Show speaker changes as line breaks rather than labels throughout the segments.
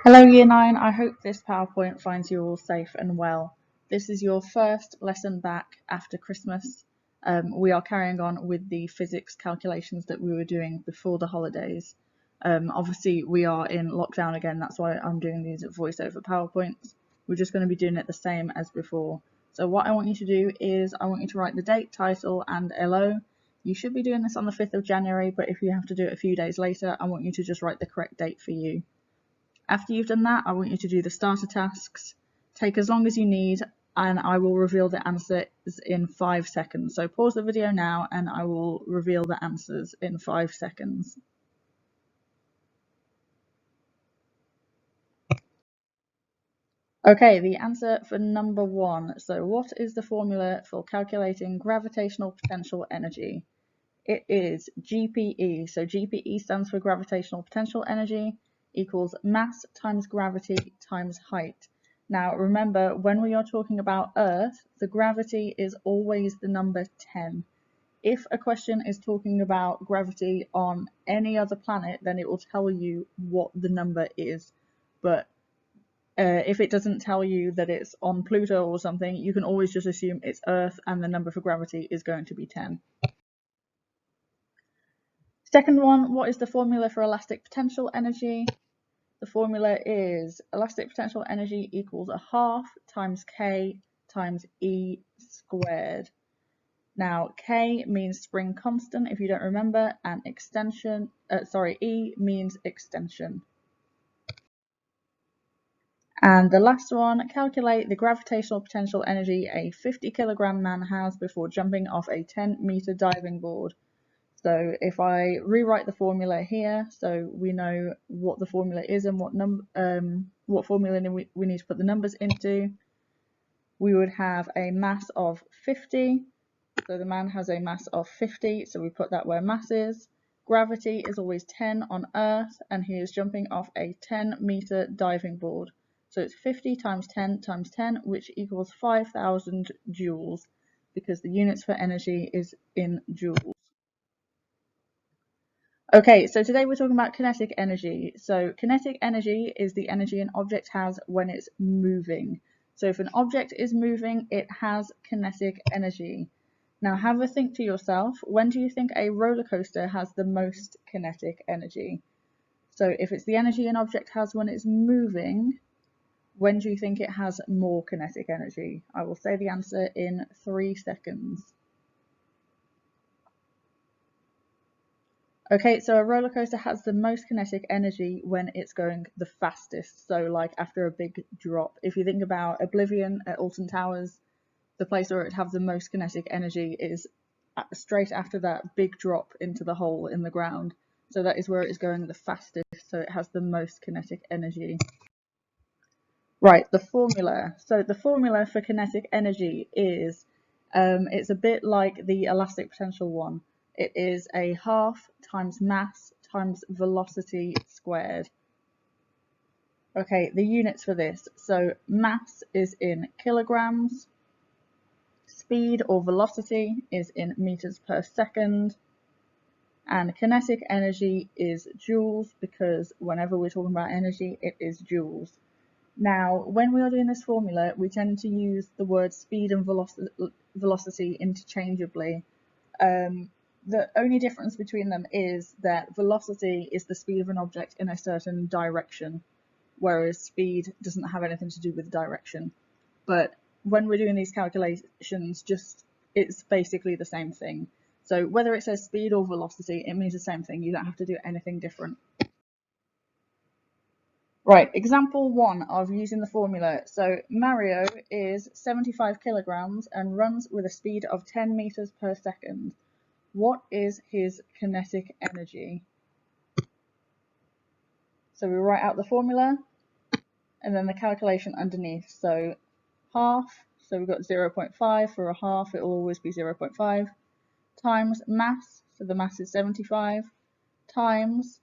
Hello Year 9, I hope this PowerPoint finds you all safe and well. This is your first lesson back after Christmas. We are carrying on with the physics calculations that we were doing before the holidays. Obviously we are in lockdown again, that's why I'm doing these voiceover PowerPoints. We're just going to be doing it the same as before. So what I want you to do is I want you to write the date, title and LO. You should be doing this on the 5th of January, but if you have to do it a few days later, I want you to just write the correct date for you. After you've done that, I want you to do the starter tasks. Take as long as you need, and I will reveal the answers in 5 seconds. So pause the video now, and I will reveal the answers in 5 seconds. Okay, the answer for number 1. So what is the formula for calculating gravitational potential energy? It is GPE. So GPE stands for gravitational potential energy, equals mass times gravity times height. Now remember, when we are talking about Earth, the gravity is always the number 10. If a question is talking about gravity on any other planet, then it will tell you what the number is. But if it doesn't tell you that it's on Pluto or something, you can always just assume it's Earth and the number for gravity is going to be 10. Second one, what is the formula for elastic potential energy? The formula is elastic potential energy equals 1/2 times K times E squared. Now, K means spring constant, if you don't remember, and E means extension. And the last one, calculate the gravitational potential energy a 50 kilogram man has before jumping off a 10-meter diving board. So if I rewrite the formula here, so we know what the formula is and what formula we need to put the numbers into, we would have a mass of 50. So the man has a mass of 50, so we put that where mass is. Gravity is always 10 on Earth, and he is jumping off a 10-meter diving board. So it's 50 times 10 times 10, which equals 5,000 joules, because the units for energy is in joules. Okay, so today we're talking about kinetic energy. So kinetic energy is the energy an object has when it's moving. So if an object is moving, it has kinetic energy. Now have a think to yourself, when do you think a roller coaster has the most kinetic energy? So if it's the energy an object has when it's moving, when do you think it has more kinetic energy? I will say the answer in 3 seconds. Okay, so a roller coaster has the most kinetic energy when it's going the fastest. So like after a big drop. If you think about Oblivion at Alton Towers, the place where it have the most kinetic energy is straight after that big drop into the hole in the ground. So that is where it is going the fastest, so it has the most kinetic energy. Right, the formula. So the formula for kinetic energy is, it's a bit like the elastic potential one. It is 1/2 times mass times velocity squared. Okay, the units for this. So mass is in kilograms, speed or velocity is in meters per second, and kinetic energy is joules, because whenever we're talking about energy, it is joules. Now, when we are doing this formula, we tend to use the words speed and velocity interchangeably. The only difference between them is that velocity is the speed of an object in a certain direction, whereas speed doesn't have anything to do with direction. But when we're doing these calculations, it's basically the same thing. So whether it says speed or velocity, it means the same thing. You don't have to do anything different. Right, example 1 of using the formula. So Mario is 75 kilograms and runs with a speed of 10 meters per second. What is his kinetic energy? So we write out the formula and then the calculation underneath. So 1/2, so we've got 0.5 for 1/2, it will always be 0.5, times mass, so the mass is 75, times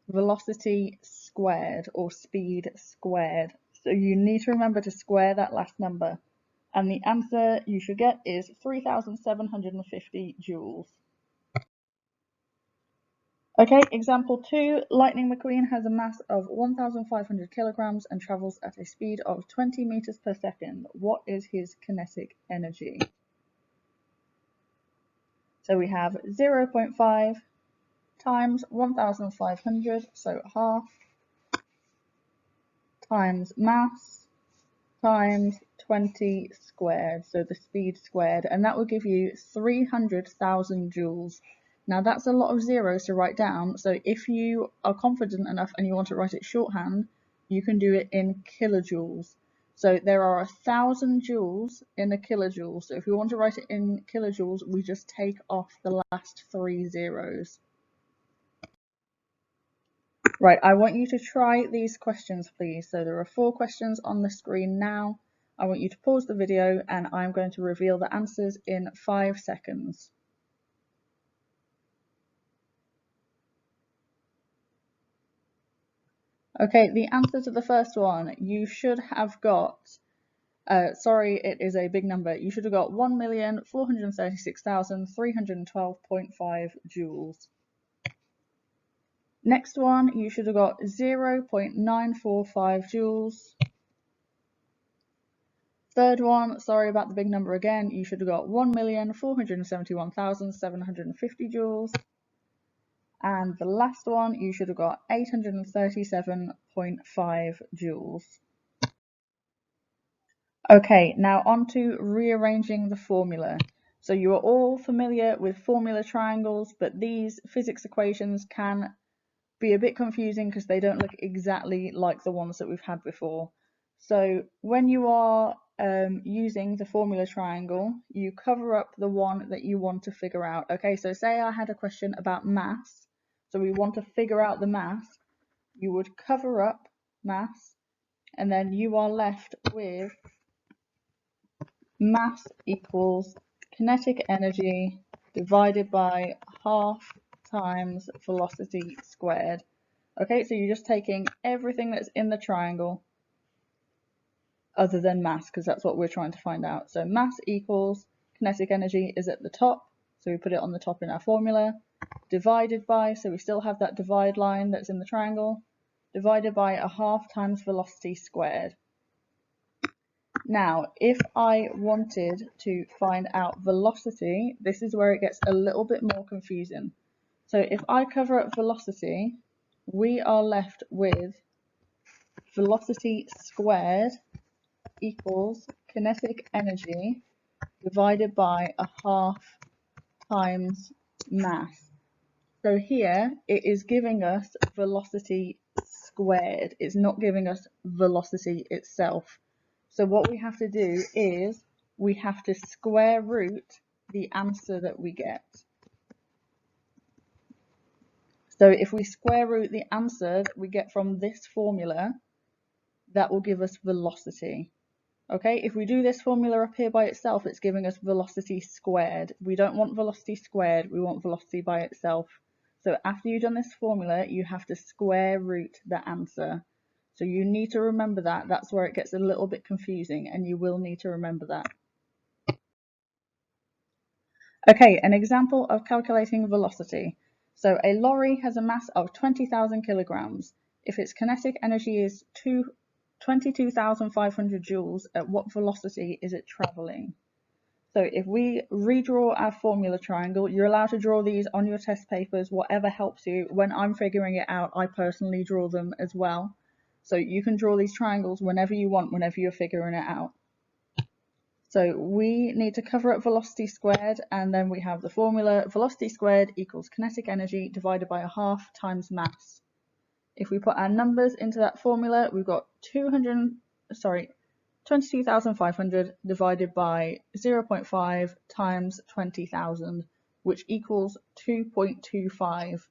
velocity squared, or speed squared. So you need to remember to square that last number. And the answer you should get is 3,750 joules. Okay, example 2. Lightning McQueen has a mass of 1,500 kilograms and travels at a speed of 20 meters per second. What is his kinetic energy? So we have 0.5 times 1,500, so half, times mass, times 20 squared, so the speed squared, and that will give you 300,000 joules. Now that's a lot of zeros to write down, so if you are confident enough and you want to write it shorthand, you can do it in kilojoules. So there are 1,000 joules in a kilojoule, so if we want to write it in kilojoules, we just take off the last 3 zeros. Right, I want you to try these questions, please. So there are 4 questions on the screen now. I want you to pause the video and I'm going to reveal the answers in 5 seconds. Okay, the answer to the first one, you should have got, sorry, it is a big number. You should have got 1,436,312.5 joules. Next one, you should have got 0.945 joules. Third one, sorry about the big number again, you should have got 1,471,750 joules. And the last one, you should have got 837.5 joules. Okay, now on to rearranging the formula. So you are all familiar with formula triangles, but these physics equations can be a bit confusing because they don't look exactly like the ones that we've had before. So when you are using the formula triangle, you cover up the one that you want to figure out. Okay, so say I had a question about mass, so we want to figure out the mass, you would cover up mass, and then you are left with mass equals kinetic energy divided by half times velocity squared. Okay, so you're just taking everything that's in the triangle other than mass, because that's what we're trying to find out. So mass equals kinetic energy is at the top, so we put it on the top in our formula, divided by, so we still have that divide line that's in the triangle, divided by a half times velocity squared. Now, if I wanted to find out velocity, this is where it gets a little bit more confusing. So if I cover up velocity, we are left with velocity squared equals kinetic energy divided by a half times mass. So here it is giving us velocity squared. It's not giving us velocity itself. So what we have to do is we have to square root the answer that we get. So if we square root the answer that we get from this formula, that will give us velocity. Okay, if we do this formula up here by itself, it's giving us velocity squared. We don't want velocity squared, we want velocity by itself. So after you've done this formula, you have to square root the answer. So you need to remember that. That's where it gets a little bit confusing, and you will need to remember that. Okay, an example of calculating velocity. So a lorry has a mass of 20,000 kilograms. If its kinetic energy is 22,500 joules, at what velocity is it traveling? So if we redraw our formula triangle, you're allowed to draw these on your test papers, whatever helps you. When I'm figuring it out, I personally draw them as well. So you can draw these triangles whenever you want, whenever you're figuring it out. So we need to cover up velocity squared, and then we have the formula velocity squared equals kinetic energy divided by a half times mass. If we put our numbers into that formula, we've got 22,500 divided by 0.5 times 20,000, which equals 2.25.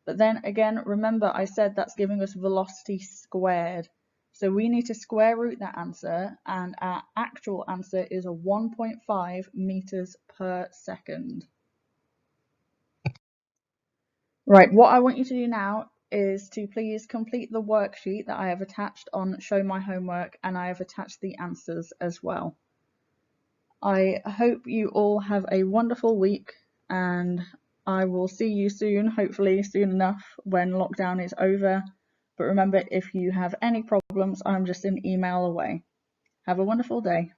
But then again, remember I said that's giving us velocity squared. So we need to square root that answer, and our actual answer is a 1.5 meters per second. Right, what I want you to do now is to please complete the worksheet that I have attached on Show My Homework, and I have attached the answers as well. I hope you all have a wonderful week, and I will see you soon, hopefully soon enough when lockdown is over. But remember, if you have any problems, I'm just an email away. Have a wonderful day.